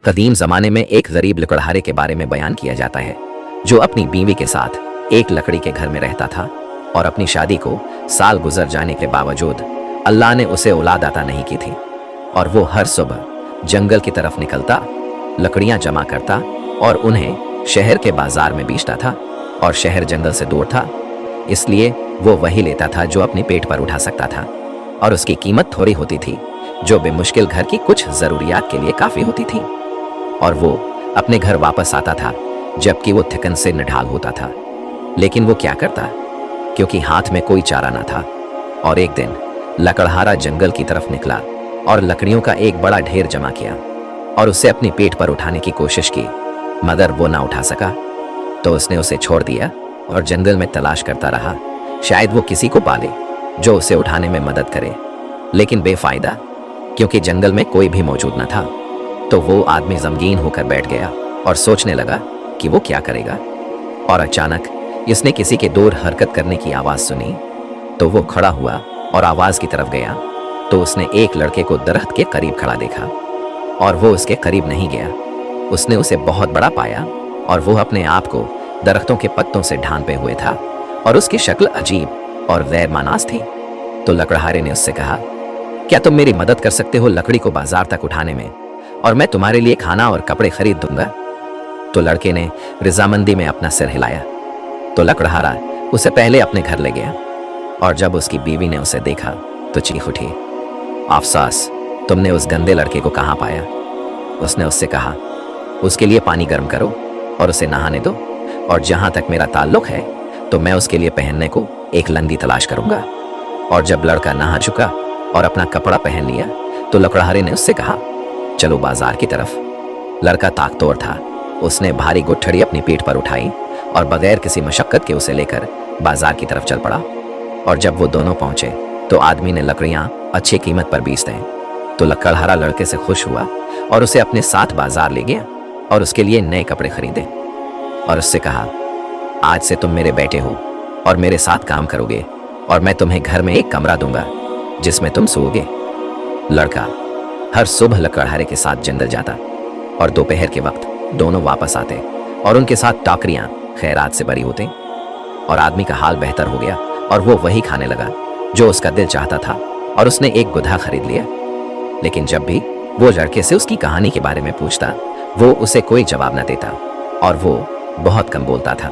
कदीम ज़माने में एक गरीब लकड़हारे के बारे में बयान किया जाता है जो अपनी बीवी के साथ एक लकड़ी के घर में रहता था और अपनी शादी को साल गुजर जाने के बावजूद अल्लाह ने उसे औलाद अता नहीं की थी। और वो हर सुबह जंगल की तरफ निकलता, लकड़ियां जमा करता और उन्हें शहर के बाजार में बेचता था। और शहर जंगल से दूर था, इसलिए वो वही लेता था जो अपने पेट पर उठा सकता था, और उसकी कीमत थोड़ी होती थी जो बेमुश्किल घर की कुछ ज़रूरियात के लिए काफ़ी होती थी। और वो अपने घर वापस आता था जबकि वो थकन से निढाल होता था। लेकिन वो क्या करता, क्योंकि हाथ में कोई चारा न था। और एक दिन लकड़हारा जंगल की तरफ निकला और लकड़ियों का एक बड़ा ढेर जमा किया और उसे अपने पेट पर उठाने की कोशिश की, मगर वो ना उठा सका। तो उसने उसे छोड़ दिया और जंगल में तलाश करता रहा, शायद वो किसी को पाले जो उसे उठाने में मदद करे। लेकिन बेफायदा, क्योंकि जंगल में कोई भी मौजूद न था। तो वो आदमी गमगीन होकर बैठ गया और सोचने लगा कि वो क्या करेगा। और अचानक इसने किसी के दूर हरकत करने की आवाज़ सुनी। तो वो खड़ा हुआ और आवाज़ की तरफ गया तो उसने एक लड़के को दरख्त के करीब खड़ा देखा। और वो उसके करीब नहीं गया, उसने उसे बहुत बड़ा पाया और वो अपने आप को दरख्तों के पत्तों से ढांपे हुए था और उसकी शक्ल अजीब और गैर मानास थी। तो लकड़हारे ने उससे कहा, क्या तुम मेरी मदद कर सकते हो लकड़ी को बाजार तक उठाने में, और मैं तुम्हारे लिए खाना और कपड़े खरीद दूंगा। तो लड़के ने रजामंदी में अपना सिर हिलाया। तो लकड़हारा उसे पहले अपने घर ले गया, और जब उसकी बीवी ने उसे देखा तो चीख उठी, अफसोस, तुमने उस गंदे लड़के को कहाँ पाया। उसने उससे कहा, उसके लिए पानी गर्म करो और उसे नहाने दो, और जहाँ तक मेरा ताल्लुक है तो मैं उसके लिए पहनने को एक लंगी तलाश करूंगा। और जब लड़का नहा चुका और अपना कपड़ा पहन लिया तो लकड़हारे ने उससे कहा, चलो बाजार की तरफ। लड़का ताकतवर था, उसने भारी गुठड़ी अपनी पीठ पर उठाई और बगैर किसी मशक्कत के उसे लेकर बाजार की तरफ चल पड़ा। और जब वो दोनों पहुंचे तो आदमी ने लकड़ियां अच्छी कीमत पर बेच दें। तो लकड़हारा लड़के से खुश हुआ और उसे अपने साथ बाजार ले गया और उसके लिए नए कपड़े खरीदे और उससे कहा, आज से तुम मेरे बेटे हो और मेरे साथ काम करोगे, और मैं तुम्हें घर में एक कमरा दूंगा जिसमें तुम सोओगे। लड़का हर सुबह लकड़हारे के साथ जंगल जाता और दोपहर के वक्त दोनों वापस आते और उनके साथ टाकरियां खैरात से भरी होती। और आदमी का हाल बेहतर हो गया और वो वही खाने लगा जो उसका दिल चाहता था, और उसने एक गुधा खरीद लिया। लेकिन जब भी वो लड़के से उसकी कहानी के बारे में पूछता, वो उसे कोई जवाब न देता और वो बहुत कम बोलता था।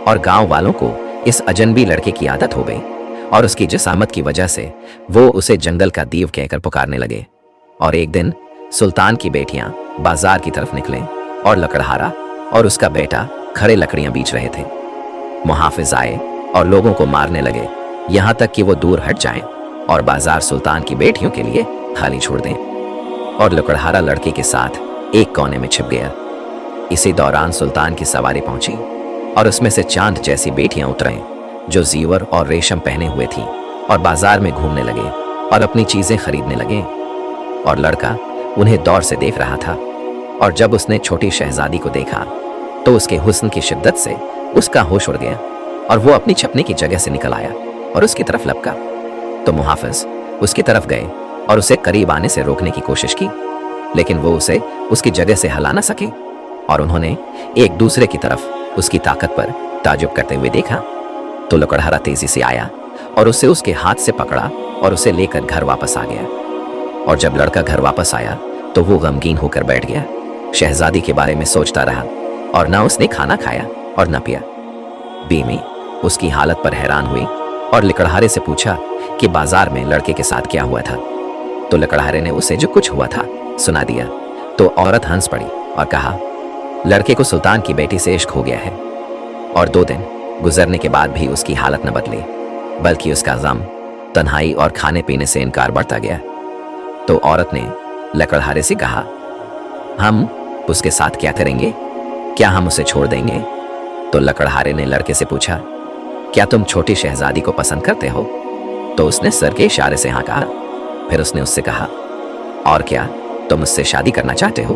और गांव वालों को इस अजनबी लड़के की आदत हो गई और उसकी जिसामत की वजह से वो उसे जंगल का दीव कहकर पुकारने लगे। और एक दिन सुल्तान की बेटियां बाजार की तरफ निकले और लकड़हारा और उसका बेटा खड़े लकड़ियां बेच रहे थे। मुहाफिज आए और लोगों को मारने लगे, यहाँ तक कि वो दूर हट जाएं और बाजार सुल्तान की बेटियों के लिए खाली छोड़ दें। और लकड़हारा लड़के के साथ एक कोने में छिप गया। इसी दौरान सुल्तान की सवारी पहुंची और उसमें से चांद जैसी बेटियां उतरें जो जीवर और रेशम पहने हुए थी और बाजार में घूमने लगे और अपनी चीजें खरीदने लगे। और लड़का उन्हें दौर से देख रहा था। और जब उसने छोटी शहजादी को देखा तो उसके हुस्न की शिद्दत से उसका होश उड़ गया और वो अपनी छपने की जगह से निकल आया और उसकी तरफ लपका। तो मुहाफिज उसकी तरफ गए और उसे करीब आने से रोकने की कोशिश की, लेकिन वो उसे उसकी जगह से हिला ना सके। और उन्होंने एक दूसरे की तरफ उसकी ताकत पर ताजुब करते हुए देखा। तो लकड़हारा तेजी से आया और उसे उसके हाथ से पकड़ा और उसे लेकर घर वापस आ गया। और जब लड़का घर वापस आया तो वो गमगीन होकर बैठ गया, शहजादी के बारे में सोचता रहा, और ना उसने खाना खाया और न पिया। बीवी उसकी हालत पर हैरान हुई और लकड़हारे से पूछा कि बाजार में लड़के के साथ क्या हुआ था। तो लकड़हारे ने उसे जो कुछ हुआ था सुना दिया। तो औरत हंस पड़ी और कहा, लड़के को सुल्तान की बेटी से इश्क हो गया है। और 2 दिन गुजरने के बाद भी उसकी हालत न बदली, बल्कि उसका गम, तन्हाई और खाने पीने से इनकार बढ़ता गया। तो औरत ने लकड़हारे से कहा, हम उसके साथ क्या करेंगे, क्या हम उसे छोड़ देंगे। तो लकड़हारे ने लड़के से पूछा, क्या तुम छोटी शहजादी को पसंद करते हो। तो उसने सर के इशारे से हाँ कहा। फिर उसने उससे कहा, और क्या तुम उससे शादी करना चाहते हो।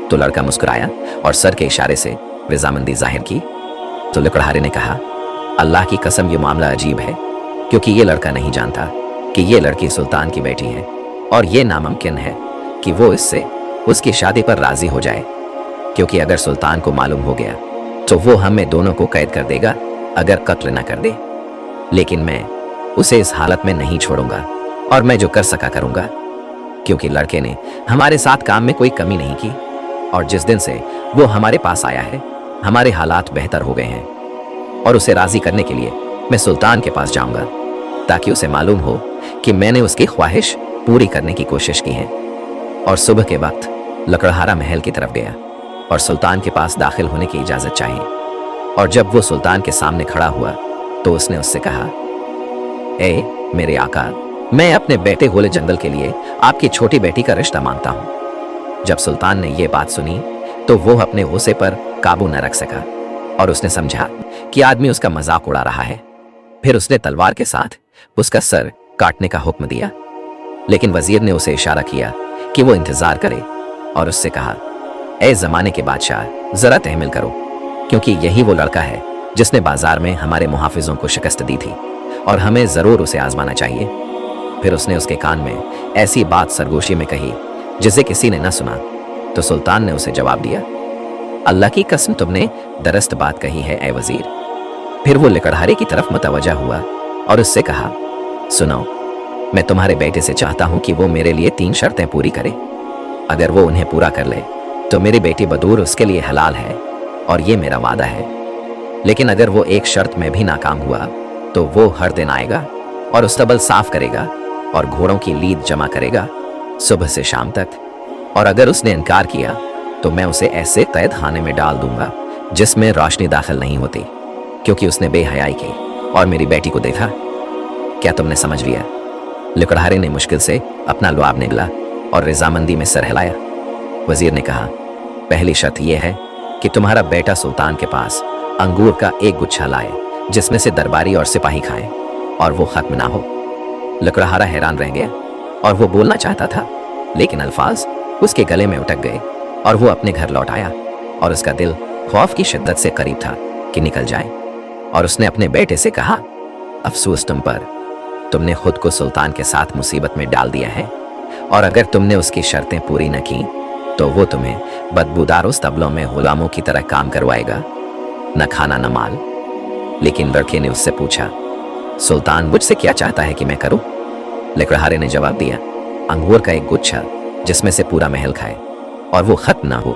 तो लड़का मुस्कुराया और सर के इशारे से रजामंदी जाहिर की। तो लकड़हारे ने कहा, अल्लाह की कसम, ये मामला अजीब है, क्योंकि ये लड़का नहीं जानता कि ये लड़की सुल्तान की बेटी है, और ये नामुमकिन है कि वो इससे उसकी शादी पर राजी हो जाए, क्योंकि अगर सुल्तान को मालूम हो गया तो वो हमें दोनों को कैद कर देगा अगर कत्ल न कर दे। लेकिन मैं उसे इस हालत में नहीं छोड़ूंगा और मैं जो कर सका करूंगा, क्योंकि लड़के ने हमारे साथ काम में कोई कमी नहीं की और जिस दिन से वो हमारे पास आया है हमारे हालात बेहतर हो गए हैं। और उसे राजी करने के लिए मैं सुल्तान के पास जाऊंगा ताकि उसे मालूम हो कि मैंने उसकी ख्वाहिश पूरी करने की कोशिश की है। और सुबह के वक्त लकड़हारा महल की तरफ गया और सुल्तान के पास दाखिल होने की इजाजत चाही। और जब वो सुल्तान के सामने खड़ा हुआ तो उसने उससे कहा, ए मेरे आका, मैं अपने बेटे गोले जंगल के लिए आपकी छोटी बेटी का रिश्ता मांगता हूं। जब सुल्तान ने यह बात सुनी तो वो अपने गुस्से पर काबू न रख सका और उसने समझा कि आदमी उसका मजाक उड़ा रहा है। फिर उसने तलवार के साथ उसका सर काटने का हुक्म दिया, लेकिन वजीर ने उसे इशारा किया कि वो इंतजार करे और उससे कहा, ए जमाने के बादशाह, जरा तहमिल करो, क्योंकि यही वो लड़का है जिसने बाजार में हमारे मुहाफिजों को शिकस्त दी थी और हमें जरूर उसे आजमाना चाहिए। फिर उसने उसके कान में ऐसी बात सरगोशी में कही जिसे किसी ने न सुना। तो सुल्तान ने उसे जवाब दिया, अल्लाह की कसम, तुमने दरस्त बात कही है ए वजीर। फिर वो लकड़हारे की तरफ मुतवज्जा हुआ और उससे कहा, सुनो, मैं तुम्हारे बेटे से चाहता हूं कि वो मेरे लिए 3 शर्तें पूरी करे। अगर वो उन्हें पूरा कर ले तो मेरी बेटी बदूर उसके लिए हलाल है और ये मेरा वादा है। लेकिन अगर वो एक शर्त में भी नाकाम हुआ तो वो हर दिन आएगा और उस्तबल साफ करेगा और घोड़ों की लीद जमा करेगा सुबह से शाम तक। और अगर उसने इनकार किया तो मैं उसे ऐसे कैद खाने में डाल दूंगा जिसमें रोशनी दाखिल नहीं होती, क्योंकि उसने बेहयाई की और मेरी बेटी को देखा। क्या तुमने समझ लिया? लकड़हारे ने मुश्किल से अपना लुआब निगला और रजामंदी में सर हिलाया। वजीर ने कहा, पहली शर्त यह है कि तुम्हारा बेटा सुल्तान के पास अंगूर का एक गुच्छा लाए जिसमें से दरबारी और सिपाही खाएं और वो खत्म ना हो। लकड़हारा हैरान रह गया और वो बोलना चाहता था, लेकिन अल्फाज उसके गले में उटक गए और वो अपने घर लौट आया और उसका दिल खौफ की शिद्दत से करीब था कि निकल जाए। और उसने अपने बेटे से कहा, अफसोस तुम पर, तुमने खुद को सुल्तान के साथ मुसीबत में डाल दिया है और अगर तुमने उसकी शर्तें पूरी न की तो वो तुम्हें बदबूदार उस तबलों में गुलामों की तरह काम करवाएगा, न खाना न माल। लेकिन लड़के ने उससे पूछा, सुल्तान मुझसे क्या चाहता है कि मैं करूं? लकड़हारे ने जवाब दिया, अंगूर का एक गुच्छा जिसमें से पूरा महल खाए और वो खत्म ना हो,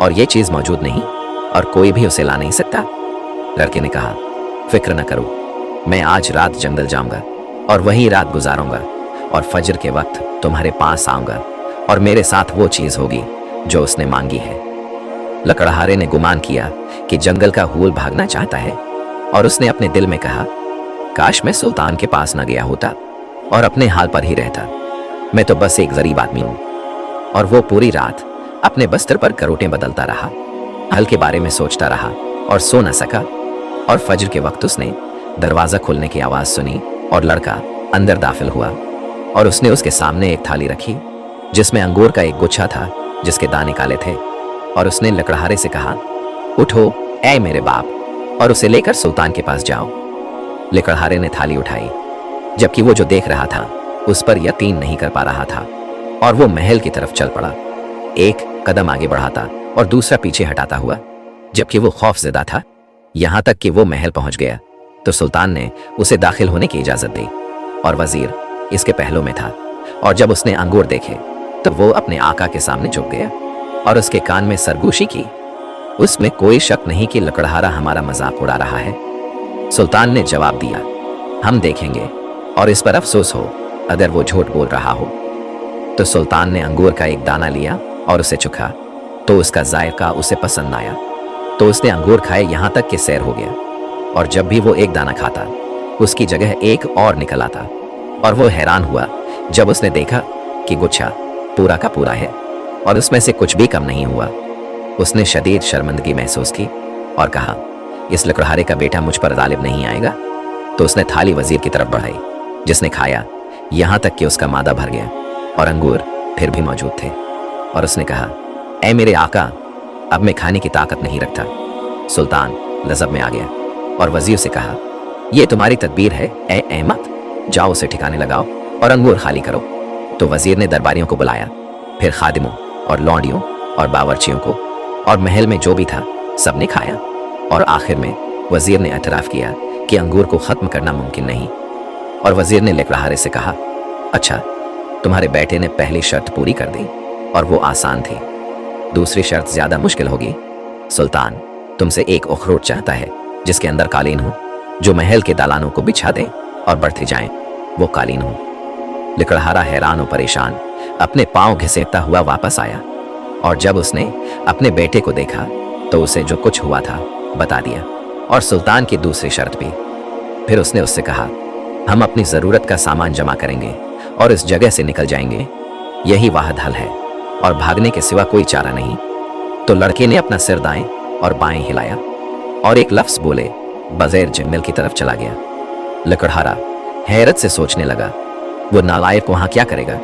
और ये चीज मौजूद नहीं और कोई भी उसे ला नहीं सकता। लड़के ने कहा, फिक्र न करो, मैं आज रात जंगल जाऊंगा और वहीं रात गुजारूंगा और फजर के वक्त तुम्हारे पास आऊंगा और मेरे साथ वो चीज होगी जो उसने मांगी है। लकड़हारे ने गुमान किया कि जंगल का हूल भागना चाहता है और उसने अपने दिल में कहा, काश मैं सुल्तान के पास न गया होता और अपने हाल पर ही रहता। मैं तो बस एक गरीब आदमी हूं। और वो पूरी रात अपने बस्तर पर करोटें बदलता रहा, हल के बारे में सोचता रहा और सो न सका। और फजर के वक्त उसने दरवाजा खुलने की आवाज सुनी और लड़का अंदर दाखिल हुआ और उसने उसके सामने एक थाली रखी जिसमें अंगूर का एक गुच्छा था जिसके दाने काले थे। और उसने लकड़हारे से कहा, उठो ऐ मेरे बाप, और उसे लेकर सुल्तान के पास जाओ। लकड़हारे ने थाली उठाई, जबकि वो जो देख रहा था उस पर यकीन नहीं कर पा रहा था और वो महल की तरफ चल पड़ा, एक कदम आगे बढ़ाता और दूसरा पीछे हटाता हुआ, जबकि वो खौफजदा था। यहां तक कि वो महल पहुंच गया तो सुल्तान ने उसे दाखिल होने की इजाजत दी और वजीर इसके पहलू में था। और जब उसने अंगूर देखे तो वो अपने आका के सामने झुक गया और उसके कान में सरगोशी की। उसमें कोई शक नहीं कि लकड़हारा हमारा मजाक उड़ा रहा है। सुल्तान ने जवाब दिया, हम देखेंगे और इस पर अफसोस हो अगर वो झूठ बोल रहा हो। तो सुल्तान ने अंगूर का एक दाना लिया और उसे चखा तो उसका जायका उसे पसंद आया। तो उसने अंगूर खाए यहाँ तक कि सैर हो गया और जब भी वो एक दाना खाता उसकी जगह एक और निकल आता। और वो हैरान हुआ जब उसने देखा कि गुच्छा पूरा का पूरा है और उसमें से कुछ भी कम नहीं हुआ। उसने शदीद शर्मिंदगी महसूस की और कहा, इस लकड़हारे का बेटा मुझ पर गालिब नहीं आएगा। तो उसने थाली वजीर की तरफ बढ़ाई जिसने खाया यहाँ तक कि उसका मादा भर गया और अंगूर फिर भी मौजूद थे। और उसने कहा, ऐ मेरे आका, अब मैं खाने की ताकत नहीं रखता। सुल्तान लज़ब में आ गया और वजीर से कहा, यह तुम्हारी तदबीर है ऐ अहमद, जाओ उसे ठिकाने लगाओ और अंगूर खाली करो। तो वजीर ने दरबारियों को बुलाया, फिर खादिमों और लौंडियों और बावर्चियों को और महल में जो भी था सबने खाया। और आखिर में वजीर ने एतराफ़ किया कि अंगूर को ख़त्म करना मुमकिन नहीं। और वजीर ने लकड़हारे से कहा, अच्छा, तुम्हारे बेटे ने पहली शर्त पूरी कर दी और वो आसान थी, दूसरी शर्त ज़्यादा मुश्किल होगी। सुल्तान तुमसे एक उखरूट चाहता है जिसके अंदर कालीन हो, जो महल के दालानों को बिछा दे और बढ़ते जाएं, वो कालीन हो। लकड़हारा हैरान और परेशान अपने पांव घिसेटता हुआ वापस आया, और जब उसने अपने बेटे को देखा तो उसे जो कुछ हुआ था बता दिया, और सुल्तान की दूसरी शर्त भी। फिर उसने उससे कहा, हम अपनी ज़रूरत का सामान जमा करेंगे और इस जगह से निकल जाएंगे, यही वाहिद हल है और भागने के सिवा कोई चारा नहीं। तो लड़के ने अपना सिर दाएं और बाएं हिलाया और एक लफ्ज़ बोले बगैर जंगल की तरफ चला गया। लकड़हारा हैरत से सोचने लगा, वो नालायक वहां क्या करेगा,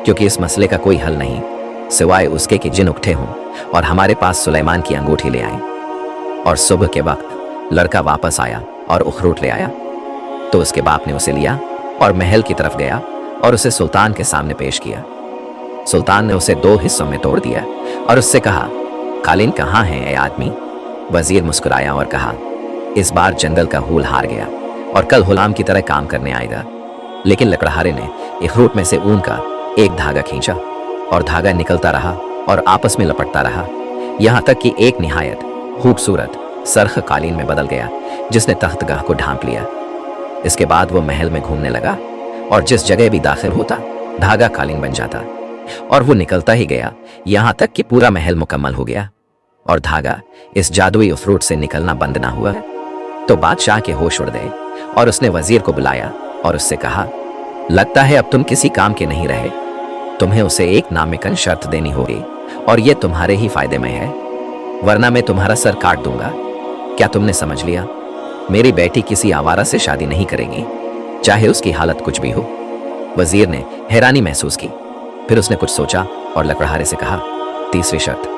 क्योंकि इस मसले का कोई हल नहीं सिवाय उसके कि जिन उठे हों और हमारे पास सुलेमान की अंगूठी ले आए। और सुबह के वक्त लड़का वापस आया और उखरूट ले आया, तो उसके बाप ने उसे लिया और महल की तरफ गया और उसे सुल्तान के सामने पेश किया। सुल्तान ने उसे 2 हिस्सों में तोड़ दिया और उससे कहा, कालीन कहाँ है ए आदमी? वजीर मुस्कुराया और कहा, इस बार जंगल का हूल हार गया और कल गुलाम की तरह काम करने आएगा। लेकिन लकड़हारे ने इखरूट में से ऊन का एक धागा खींचा और धागा निकलता रहा और आपस में लपटता रहा, यहाँ तक कि एक निहायत खूबसूरत सरख कालीन में बदल गया जिसने तख्तगाह को ढांप लिया। इसके बाद वो महल में घूमने लगा और जिस जगह भी दाखिल होता धागा कालीन बन जाता, और वो निकलता ही गया यहाँ तक कि पूरा महल मुकम्मल हो गया और धागा इस जादुई उखरूट से निकलना बंद ना हुआ। तो बादशाह के होश उड़ गए और उसने वजीर को बुलाया और उससे कहा, लगता है अब तुम किसी काम के नहीं रहे, तुम्हें उसे एक नामिकन शर्त देनी होगी और ये तुम्हारे ही फायदे में है, वरना मैं तुम्हारा सर काट दूंगा। क्या तुमने समझ लिया? मेरी बेटी किसी आवारा से शादी नहीं करेगी, चाहे उसकी हालत कुछ भी हो। वजीर ने हैरानी महसूस की, फिर उसने कुछ सोचा और लकड़हारे से कहा, तीसरी शर्त,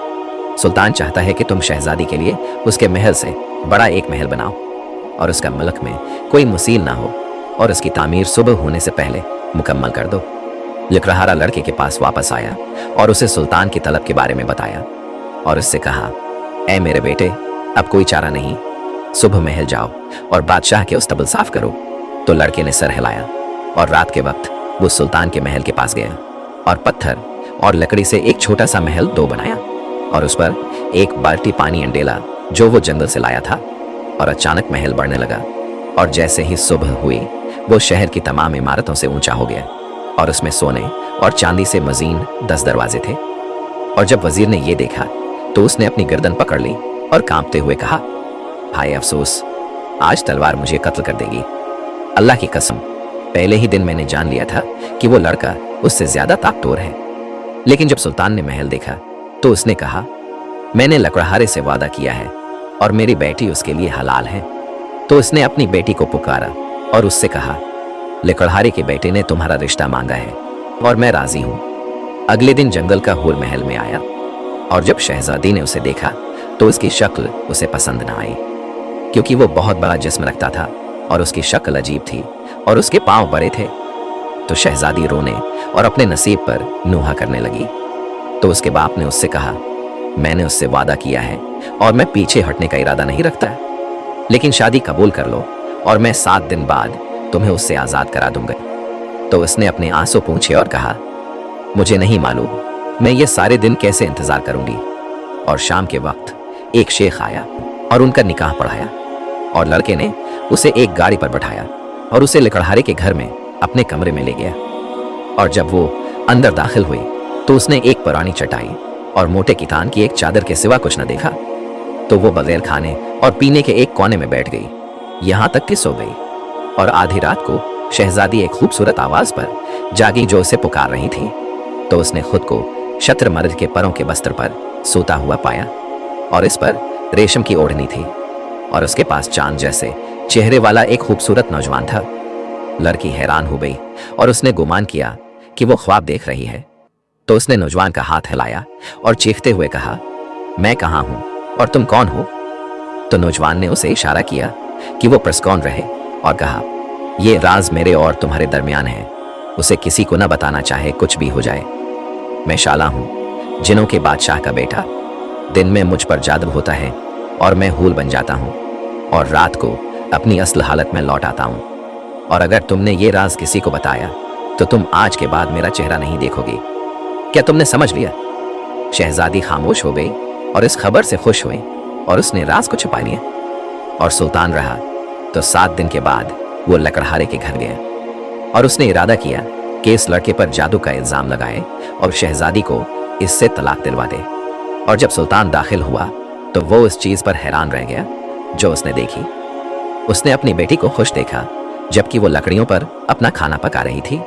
सुल्तान चाहता है कि तुम शहजादी के लिए उसके महल से बड़ा एक महल बनाओ और उसका मुल्क में कोई मुसील ना हो और उसकी तामीर सुबह होने से पहले मुकम्मल कर दो। लकड़हारा लड़के के पास वापस आया और उसे सुल्तान की तलब के बारे में बताया और उससे कहा, ऐ मेरे बेटे, अब कोई चारा नहीं, सुबह महल जाओ और बादशाह के उस्तबल साफ करो। तो लड़के ने सर हिलाया और रात के वक्त वो सुल्तान के महल के पास गया और पत्थर और लकड़ी से एक छोटा सा महल 2 बनाया और उस पर एक बाल्टी पानी अंडेला जो वो जंगल से लाया था। और अचानक महल बढ़ने लगा और जैसे ही सुबह हुई वो शहर की तमाम इमारतों से ऊंचा हो गया और उसमें सोने और चांदी से मजीन 10 दरवाजे थे। और जब वजीर ने ये देखा तो उसने अपनी गर्दन पकड़ ली और कांपते हुए कहा, हाय अफसोस, आज तलवार मुझे कत्ल कर देगी। अल्लाह की कसम, पहले ही दिन मैंने जान लिया था कि वो लड़का उससे ज्यादा ताकतवर है। लेकिन जब सुल्तान ने महल देखा तो उसने कहा, मैंने लकड़हारे से वादा किया है और मेरी बेटी उसके लिए हलाल है। तो उसने अपनी बेटी को पुकारा और उससे कहा, लकड़हारे के बेटे ने तुम्हारा रिश्ता मांगा है और मैं राजी हूं। अगले दिन जंगल का हूर महल में आया और जब शहजादी ने उसे देखा तो उसकी शक्ल उसे पसंद ना आई, क्योंकि वो बहुत बड़ा जिस्म रखता था और उसकी शक्ल अजीब थी और उसके पांव बड़े थे। तो शहजादी रोने और अपने नसीब पर नूहा करने लगी। तो उसके बाप ने उससे कहा, मैंने उससे वादा किया है और मैं पीछे हटने का इरादा नहीं रखता, लेकिन शादी कबूल कर लो और मैं 7 दिन बाद तुम्हें उससे आज़ाद करा दूंगा। तो उसने अपने आंसू पूछे और कहा, मुझे नहीं मालूम मैं ये सारे दिन कैसे इंतजार करूंगी। और शाम के वक्त एक शेख आया और उनका निकाह पढ़ाया और लड़के ने उसे एक गाड़ी पर बैठाया और उसे लकड़हारे के घर में अपने कमरे में ले गया। और जब वो अंदर दाखिल हुई तो उसने एक पुरानी चटाई और मोटे कितान की एक चादर के सिवा कुछ न देखा। तो वो बगैर खाने और पीने के एक कोने में बैठ गई, यहाँ तक कि सो गई। और आधी रात को शहजादी एक खूबसूरत आवाज पर जागी जो उसे पुकार रही थी। तो उसने खुद को शत्र मर्द के परों के बस्तर पर सोता हुआ पाया और इस पर रेशम की ओढ़नी थी और उसके पास चांद जैसे चेहरे वाला एक खूबसूरत नौजवान था। लड़की हैरान हो गई और उसने गुमान किया कि वो ख्वाब देख रही है। तो उसने नौजवान का हाथ हिलाया और चीखते हुए कहा, मैं कहाँ हूं और तुम कौन हो? तो नौजवान ने उसे इशारा किया कि वो प्रस्कौन रहे और कहा, ये राज मेरे और तुम्हारे दरमियान है, उसे किसी को न बताना चाहे कुछ भी हो जाए। मैं शाला हूं, जिनों के बादशाह का बेटा। दिन में मुझ पर जादू होता है और मैं हूल बन जाता हूँ और रात को अपनी असल हालत में लौट आता हूँ। और अगर तुमने ये राज किसी को बताया तो तुम आज के बाद मेरा चेहरा नहीं देखोगे। क्या तुमने समझ लिया? शहजादी खामोश हो गई और इस खबर से खुश हुई और उसने राज को छुपा लिया। और सुल्तान रहा तो 7 दिन के बाद वो लकड़हारे के घर गया और उसने इरादा किया कि इस लड़के पर जादू का इल्जाम लगाए और शहजादी को इससे तलाक दिलवा दे। और जब सुल्तान दाखिल हुआ तो वो इस चीज पर हैरान रह गया जो उसने देखी। उसने अपनी बेटी को खुश देखा जबकि वो लकड़ियों पर अपना खाना पका रही थी।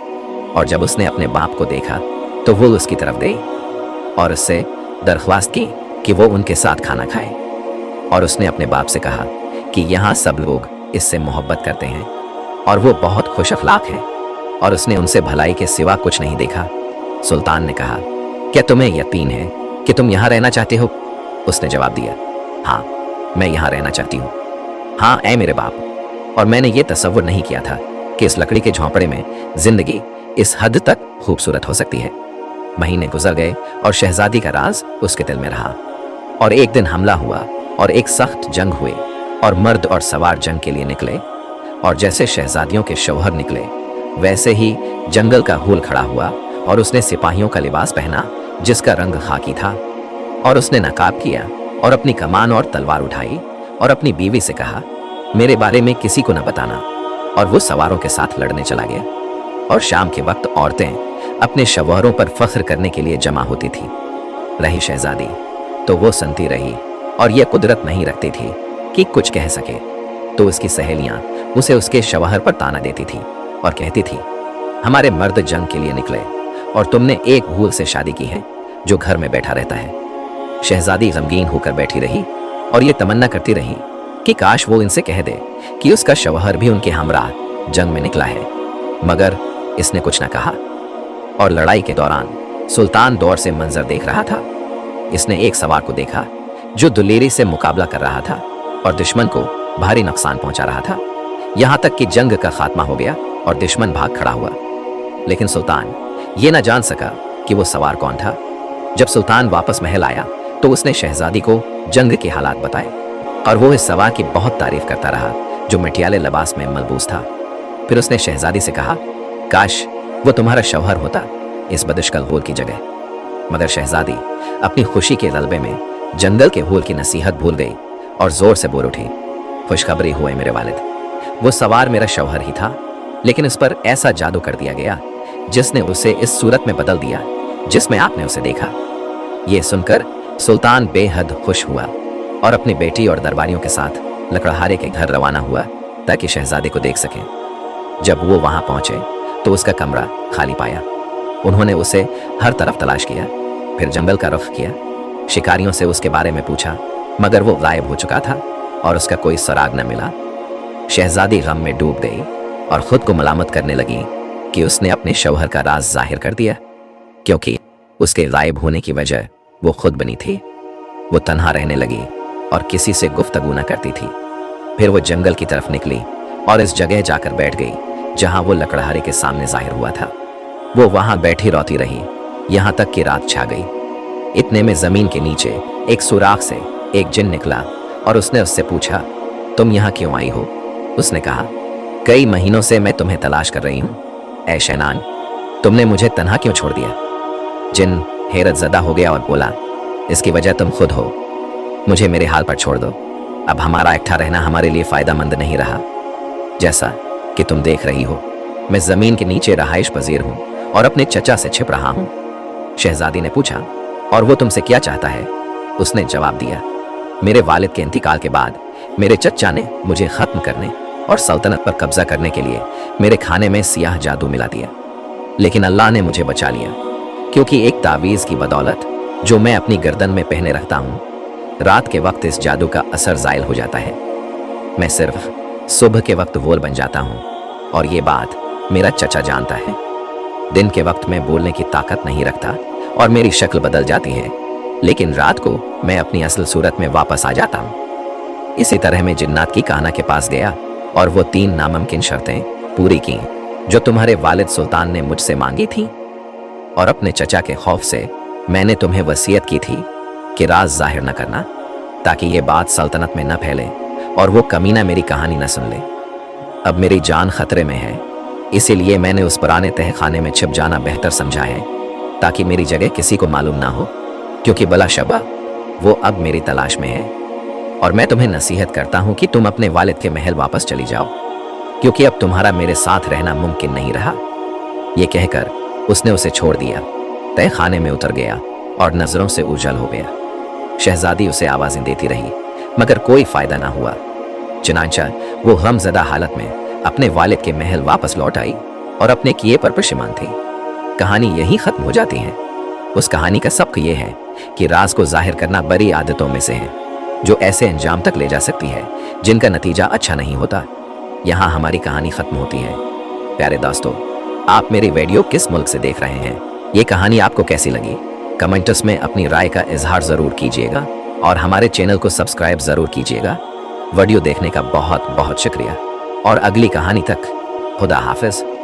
और जब उसने अपने बाप को देखा तो वो उसकी तरफ गई और उससे दरख्वास्त की कि वो उनके साथ खाना खाए। और उसने अपने बाप से कहा कि यहाँ सब लोग इससे मोहब्बत करते हैं और वो बहुत खुश अखलाक है और उसने उनसे भलाई के सिवा कुछ नहीं देखा। सुल्तान ने कहा, क्या तुम्हें यकीन है कि तुम यहाँ रहना चाहते हो? उसने जवाब दिया, हाँ, मैं यहाँ रहना चाहती हूँ। हाँ ऐ मेरे बाप, और मैंने ये तसव्वुर नहीं किया था कि इस लकड़ी के झोंपड़े में जिंदगी इस हद तक खूबसूरत हो सकती है। महीने गुजर गए और शहजादी का राज उसके दिल में रहा। और एक दिन हमला हुआ और एक सख्त जंग हुई और मर्द और सवार जंग के लिए निकले। और जैसे शहजादियों के शौहर निकले वैसे ही जंगल का हूल खड़ा हुआ और उसने सिपाहियों का लिबास पहना जिसका रंग खाकी था। और उसने नकाब किया और अपनी कमान और तलवार उठाई और अपनी बीवी से कहा, मेरे बारे में किसी को न बताना। और वो सवारों के साथ लड़ने चला गया। और शाम के वक्त औरतें अपने शौहरों पर फख्र करने के लिए जमा होती थी। रही शहजादी तो वो सुनती रही और ये कुदरत नहीं रखती थी कि कुछ कह सके। तो उसकी सहेलियां उसे उसके शौहर पर ताना देती थी और कहती थी, हमारे मर्द जंग के लिए निकले और तुमने एक हूल से शादी की है जो घर में बैठा रहता है। शहजादी गमगीन होकर बैठी रही और ये तमन्ना करती रही कि काश वो इनसे कह दे कि उसका शौहर भी उनके हमराह जंग में निकला है, मगर इसने कुछ न कहा। और लड़ाई के दौरान सुल्तान दौर से मंजर देख रहा था। इसने एक सवार को देखा जो दुलेरी से मुकाबला कर रहा था और दुश्मन को भारी नुकसान पहुंचा रहा था, यहाँ तक कि जंग का खात्मा हो गया और दुश्मन भाग खड़ा हुआ। लेकिन सुल्तान ये न जान सका कि वो सवार कौन था। जब सुल्तान वापस महल आया तो उसने शहजादी को जंग के हालात बताए और वो इस सवार की बहुत तारीफ करता रहा जो मटियाले लिबास में मलबूस था। फिर उसने शहजादी से कहा, काश वो तुम्हारा शौहर होता इस बदशकल हूल की जगह। मगर शहजादी अपनी खुशी के गलबे में जंगल के हूल की नसीहत भूल गई और जोर से बोल उठी, खुशखबरी हुए मेरे वालिद, वो सवार मेरा शौहर ही था, लेकिन उस पर ऐसा जादू कर दिया गया जिसने उसे इस सूरत में बदल दिया जिसमें आपने उसे देखा। ये सुनकर सुल्तान बेहद खुश हुआ और अपनी बेटी और दरबारियों के साथ लकड़हारे के घर रवाना हुआ ताकि शहजादे को देख सकें। जब वो वहां पहुंचे तो उसका कमरा खाली पाया। उन्होंने उसे हर तरफ तलाश किया, फिर जंगल का रुख किया, शिकारियों से उसके बारे में पूछा, मगर वो गायब हो चुका था और उसका कोई सुराग न मिला। शहजादी गम में डूब गई और खुद को मलामत करने लगी कि उसने अपने शौहर का राज जाहिर कर दिया, क्योंकि उसके गायब होने की वजह वो खुद बनी थी। वो तन्हा रहने लगी और किसी से गुफ्तगू न करती थी। फिर वो जंगल की तरफ निकली और इस जगह जाकर बैठ गई जहां वो लकड़हारे के सामने जाहिर हुआ था। वो वहां बैठी रोती रही यहां तक कि रात छा गई। इतने में जमीन के नीचे एक सुराख से एक जिन निकला और उसने उससे पूछा, तुम यहाँ क्यों आई हो? उसने कहा, कई महीनों से मैं तुम्हें तलाश कर रही हूँ। ऐ शैनान, तुमने मुझे तन्हा क्यों छोड़ दिया? जिन हैरत ज़दा हो गया और बोला, इसकी वजह तुम खुद हो। मुझे मेरे हाल पर छोड़ दो। अब हमारा इकट्ठा रहना हमारे लिए फ़ायदेमंद नहीं रहा। जैसा कि तुम देख रही हो, मैं ज़मीन के नीचे रहाइश पजीर हूँ और अपने चचा से छिप रहा हूँ। शहजादी ने पूछा, और वो तुमसे क्या चाहता है? उसने जवाब दिया, मेरे वालिद के इंतकाल के बाद मेरे चचा ने मुझे ख़त्म करने और सल्तनत पर कब्जा करने के लिए मेरे खाने में सियाह जादू मिला दिया, लेकिन अल्लाह ने मुझे बचा लिया, क्योंकि एक तावीज़ की बदौलत जो मैं अपनी गर्दन में पहने रखता हूँ, रात के वक्त इस जादू का असर ज़ायल हो जाता है। मैं सिर्फ सुबह के वक्त वोल बन जाता हूँ और ये बात मेरा चचा जानता है। दिन के वक्त मैं बोलने की ताकत नहीं रखता और मेरी शक्ल बदल जाती है, लेकिन रात को मैं अपनी असल सूरत में वापस आ जाता हूँ। इसी तरह मैं जिन्नात की काना के पास गया और वो 3 नामुमकिन शर्तें पूरी की जो तुम्हारे वालिद सुल्तान ने मुझसे मांगी थी, और अपने चचा के खौफ से मैंने तुम्हें वसीयत की थी कि राज जाहिर न करना, ताकि ये बात सल्तनत में न फैले और वो कमीना मेरी कहानी न सुन ले। अब मेरी जान खतरे में है, इसीलिए मैंने उस पुराने तहखाने में छिप जाना बेहतर समझा है, ताकि मेरी जगह किसी को मालूम ना हो, क्योंकि बला शबा वो अब मेरी तलाश में है। और मैं तुम्हें नसीहत करता हूं कि तुम अपने वालिद के महल वापस चली जाओ, क्योंकि अब तुम्हारा मेरे साथ रहना मुमकिन नहीं रहा। ये कहकर उसने उसे छोड़ दिया, तहखाने में उतर गया और नजरों से उजल हो गया। शहजादी उसे आवाजें देती रही, मगर कोई फायदा ना हुआ। चुनांचा वो गमज़दा हालत में अपने वालिद के महल वापस लौट आई और अपने किए पर परेशान थी। कहानी यहीं खत्म हो जाती है। उस कहानी का सबक ये है कि राज को जाहिर करना बड़ी आदतों में से है, जो ऐसे अंजाम तक ले जा सकती है जिनका नतीजा अच्छा नहीं होता। यहाँ हमारी कहानी खत्म होती है। प्यारे दोस्तों, आप मेरी वीडियो किस मुल्क से देख रहे हैं? ये कहानी आपको कैसी लगी? कमेंट्स में अपनी राय का इजहार जरूर कीजिएगा और हमारे चैनल को सब्सक्राइब जरूर कीजिएगा। वीडियो देखने का बहुत बहुत शुक्रिया और अगली कहानी तक खुदा हाफिज।